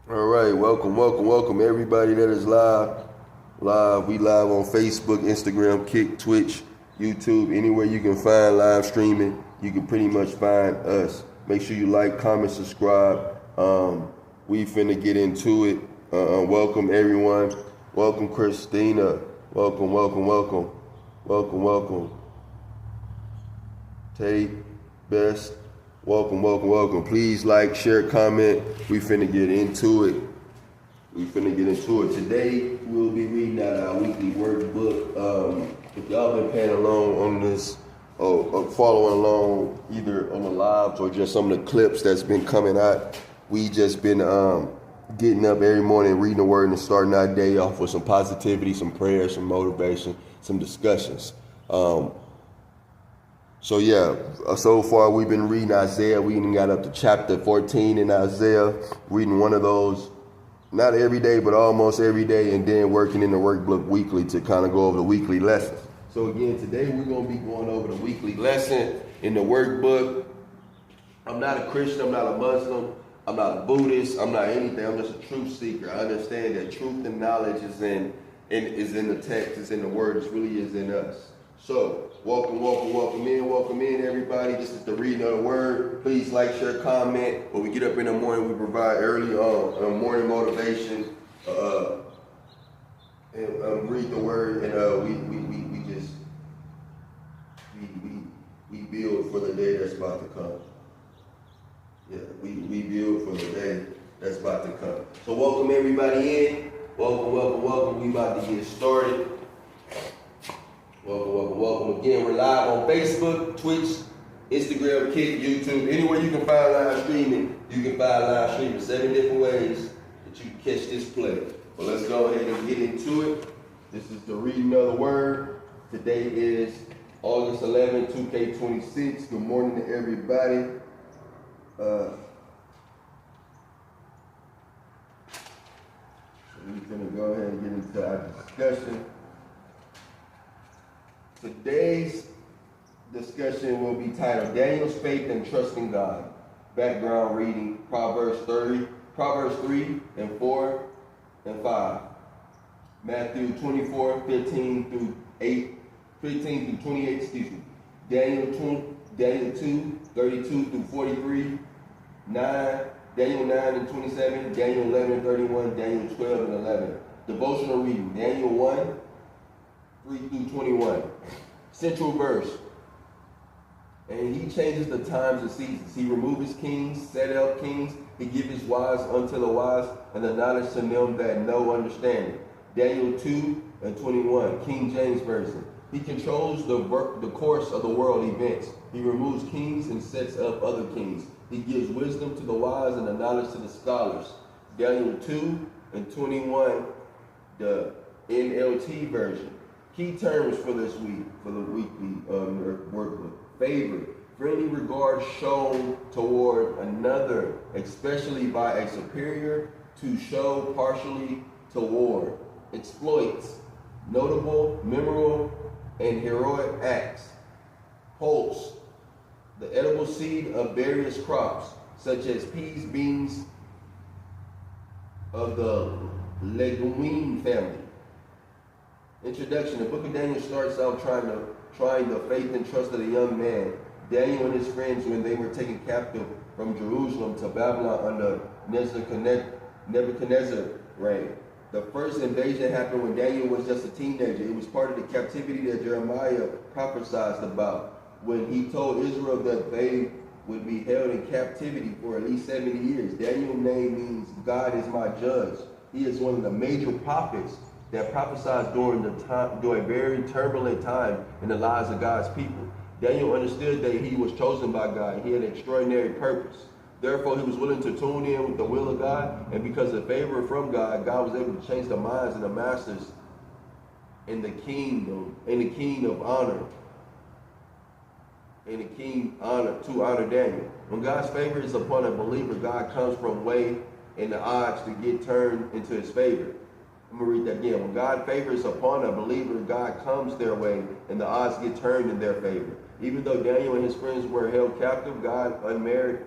All right, welcome everybody that is live. We live on Facebook, Instagram, Kick, Twitch, YouTube, anywhere you can find live streaming, you can pretty much find us. Make sure you like, comment, subscribe. We finna get into it. Welcome everyone. Welcome Christina. Welcome. Tate, Best. Welcome. Please like, share, comment. We finna get into it. Today, we'll be reading out our weekly workbook. If y'all been paying along on this, or following along either on the lives or just some of the clips that's been coming out, we just been getting up every morning, reading the word and starting our day off with some positivity, some prayer, some motivation, some discussions. So far we've been reading Isaiah. We even got up to chapter 14 in Isaiah, reading one of those, not every day, but almost every day, and then working in the workbook weekly to kind of go over the weekly lessons. So again, today we're going to be going over the weekly lesson in the workbook. I'm not a Christian, I'm not a Muslim, I'm not a Buddhist, I'm not anything, I'm just a truth seeker. I understand that truth and knowledge is in the text, it's in the word, it really is in us. So, welcome in everybody. This is the reading of the word. Please like, share, comment. When we get up in the morning, we provide early morning motivation and read the word, and we build for the day that's about to come. Yeah, we build for the day that's about to come. So welcome everybody in. Welcome. We about to get started. Welcome again. We're live on Facebook, Twitch, Instagram, Kick, YouTube. Anywhere you can find live streaming, you can find live streaming. 7 different ways that you can catch this play. Well, let's go ahead and get into it. This is the reading of the word. Today is August 11, 2K26. Good morning to everybody. So we're going to go ahead and get into our discussion. Today's discussion will be titled Daniel's Faith and Trust in God. Background reading, Proverbs 3 and 4 and 5. Matthew 24, 15 through 28, Daniel 2, 32 through 43, Daniel 9 and 27, Daniel 11 and 31, Daniel 12 and 11. Devotional reading, Daniel 1, 3 through 21. Central verse. And he changes the times and seasons. He removes kings, set up kings. He gives his wise unto the wise, and the knowledge to them that know understanding. Daniel 2 and 21, King James Version. He controls the course of the world events. He removes kings and sets up other kings. He gives wisdom to the wise and the knowledge to the scholars. Daniel 2 and 21, the NLT version. Key terms for this week, for the weekly workbook. Favor, friendly regard shown toward another, especially by a superior, to show partially toward. Exploits, notable, memorable, and heroic acts. Pulse, the edible seed of various crops, such as peas, beans, of the legume family. Introduction. The book of Daniel starts out trying the faith and trust of the young man, Daniel and his friends, when they were taken captive from Jerusalem to Babylon under Nebuchadnezzar reign. The first invasion happened when Daniel was just a teenager. It was part of the captivity that Jeremiah prophesied about when he told Israel that they would be held in captivity for at least 70 years. Daniel's name means God is my judge. He is one of the major prophets that prophesied during a very turbulent time in the lives of God's people. Daniel understood that he was chosen by God. He had an extraordinary purpose. Therefore, he was willing to tune in with the will of God, and because of favor from God, God was able to change the minds of the masters in the kingdom, to honor Daniel. When God's favor is upon a believer, God comes from way in the odds to get turned into his favor. I'm going to read that again. When God favors upon a believer, God comes their way, and the odds get turned in their favor. Even though Daniel and his friends were held captive, God, unmerited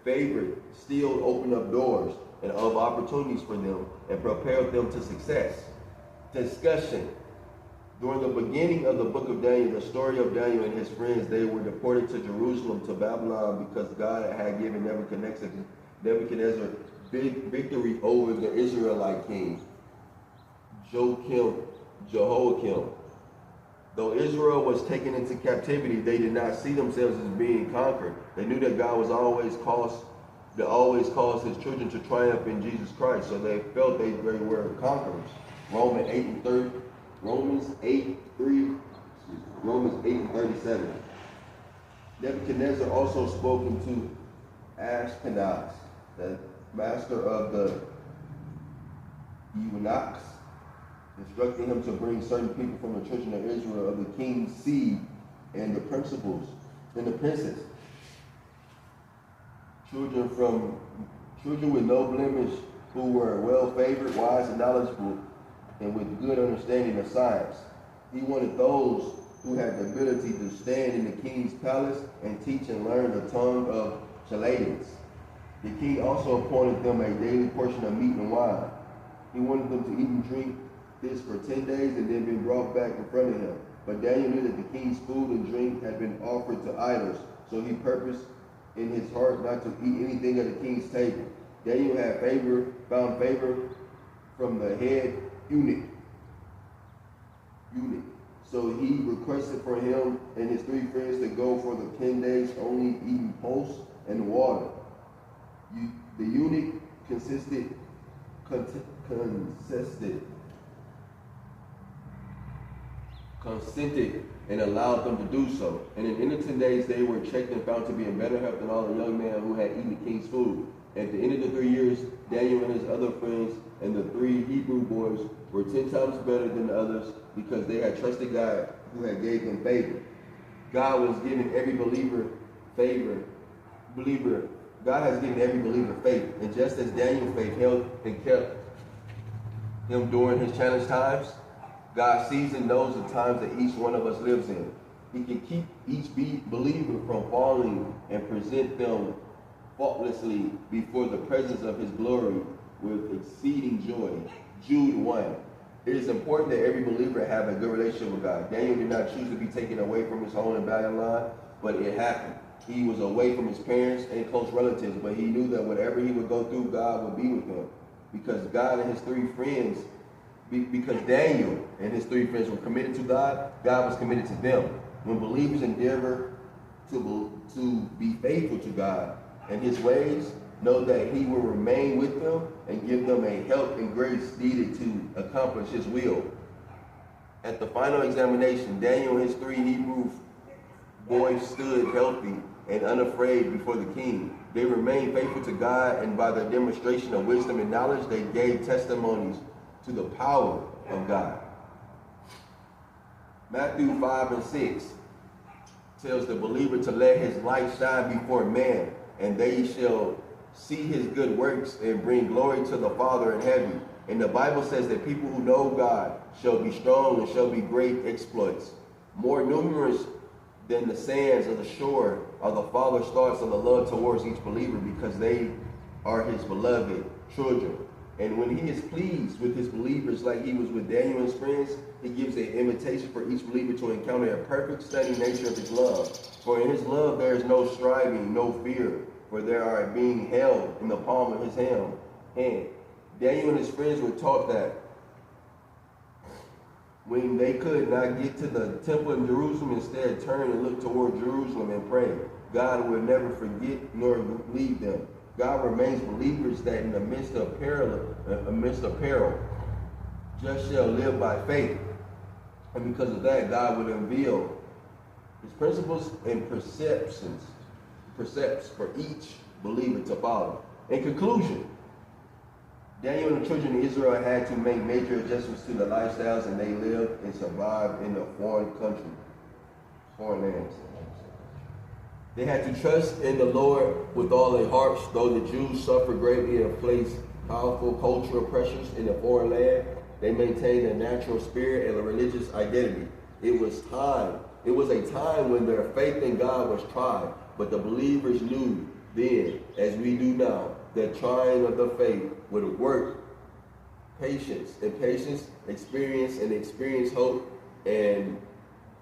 favor, still opened up doors. and of opportunities for them and propelled them to success. Discussion. During the beginning of the book of Daniel, the story of Daniel and his friends, they were deported to Jerusalem, to Babylon, because God had given Nebuchadnezzar victory over the Israelite king, Jehoiakim. Though Israel was taken into captivity, they did not see themselves as being conquered. They knew that God was always cause his children to triumph in Jesus Christ, so they felt they were conquerors. Romans 8 and 37. Nebuchadnezzar also spoke to Ashkenaz, the master of the eunuchs, instructing him to bring certain people from the children of Israel of the king's seed and the principals and the princes, children with no blemish, who were well favored, wise and knowledgeable, and with good understanding of science. He wanted those who had the ability to stand in the king's palace and teach and learn the tongue of Chaldeans. The king also appointed them a daily portion of meat and wine. He wanted them to eat and drink this for 10 days and then be brought back in front of him. But Daniel knew that the king's food and drink had been offered to idols, so he purposed in his heart not to eat anything at the king's table. Daniel had found favor from the head eunuch. So he requested for him and his 3 friends to go for the 10 days, only eating pulse and water. The eunuch consented and allowed them to do so. And in the 10 days they were checked and found to be in better health than all the young men who had eaten the king's food. At the end of the 3 years, Daniel and his other friends and the 3 Hebrew boys were 10 times better than the others, because they had trusted God, who had gave them favor. God was giving every believer favor. God has given every believer faith. And just as Daniel's faith held and kept him during his challenge times, God sees and knows the times that each one of us lives in. He can keep each believer from falling and present them faultlessly before the presence of his glory with exceeding joy. Jude 1. It is important that every believer have a good relationship with God. Daniel did not choose to be taken away from his home in Babylon, but it happened. He was away from his parents and close relatives, but he knew that whatever he would go through, God would be with him. Because Daniel and his 3 friends were committed to God, God was committed to them. When believers endeavor to be faithful to God and his ways, know that he will remain with them and give them a help and grace needed to accomplish his will. At the final examination, Daniel and his 3 Hebrew boys stood healthy and unafraid before the king. They remained faithful to God, and by their demonstration of wisdom and knowledge, they gave testimonies to the power of God. Matthew 5 and 6 tells the believer to let his light shine before men, and they shall see his good works and bring glory to the Father in heaven. And the Bible says that people who know God shall be strong and shall be great exploits. More numerous than the sands of the shore are the Father's thoughts of the love towards each believer, because they are his beloved children. And when he is pleased with his believers like he was with Daniel and his friends, he gives an invitation for each believer to encounter a perfect stunning nature of his love. For in his love there is no striving, no fear, for they are being held in the palm of his hand. Daniel and his friends were taught that when they could not get to the temple in Jerusalem, instead turn and look toward Jerusalem and pray. God will never forget nor leave them. God remains believers that in the midst of peril, just shall live by faith. And because of that, God will unveil his principles and precepts for each believer to follow. In conclusion, Daniel and the children of Israel had to make major adjustments to their lifestyles, and they lived and survived in a foreign lands. They had to trust in the Lord with all their hearts. Though the Jews suffered greatly and faced powerful cultural pressures in the foreign land, they maintained a natural spirit and a religious identity. It was a time when their faith in God was tried, but the believers knew then, as we do now, the trying of the faith would work patience, and patience experience hope, and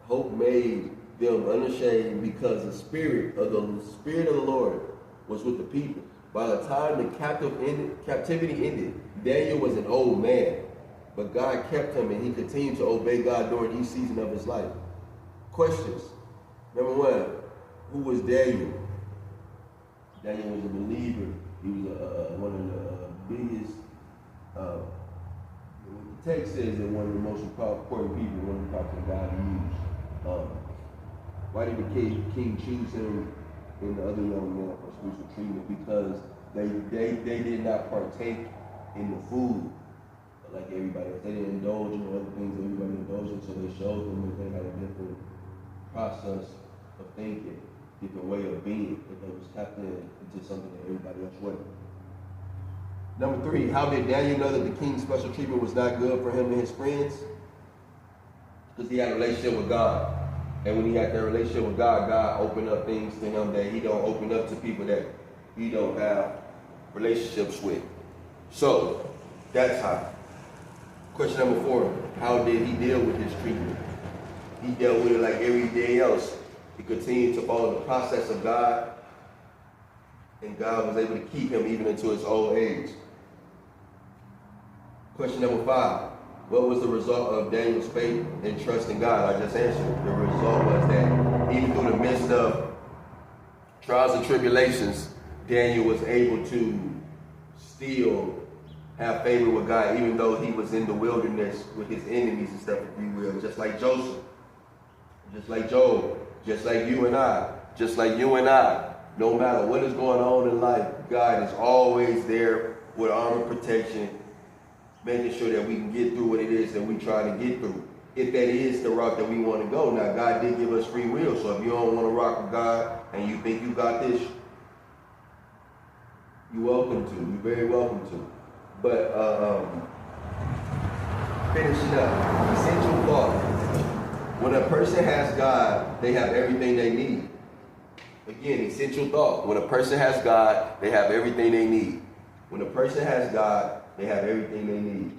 hope made them unashamed, because the spirit of the Lord was with the people. By the time the captivity ended, Daniel was an old man, but God kept him, and he continued to obey God during each season of his life. Questions. Number one, who was Daniel? Daniel was a believer. He was one of the biggest. The text says that one of the most important people, one of the prophets God used. Why did the king choose him and the other young man for spiritual treatment? Because they did not partake in the food like everybody else. They didn't indulge in other things that everybody indulged in, so they showed them that they had a different process of thinking, different way of being, that they was tapped into something that everybody else wasn't. Number three, how did Daniel know that the king's special treatment was not good for him and his friends? Because he had a relationship with God. And when he had that relationship with God, God opened up things to him that he don't open up to people that he don't have relationships with. So, that's how. Question number four, how did he deal with his treatment? He dealt with it like everything else. He continued to follow the process of God, and God was able to keep him even into his old age. Question number five, what was the result of Daniel's faith and trust in God? I just answered. The result was that even through the midst of trials and tribulations, Daniel was able to still have favor with God, even though he was in the wilderness with his enemies and stuff, if you will. Just like Joseph, just like Job, just like you and I, no matter what is going on in life, God is always there with armor protection, making sure that we can get through what it is that we try to get through, if that is the route that we want to go. Now, God did give us free will, so if you don't want to rock with God and you think you got this, you're welcome to. You're very welcome to. But finishing up, essential thought. When a person has God, they have everything they need. Again, essential thought. When a person has God, they have everything they need. When a person has God, they have everything they need.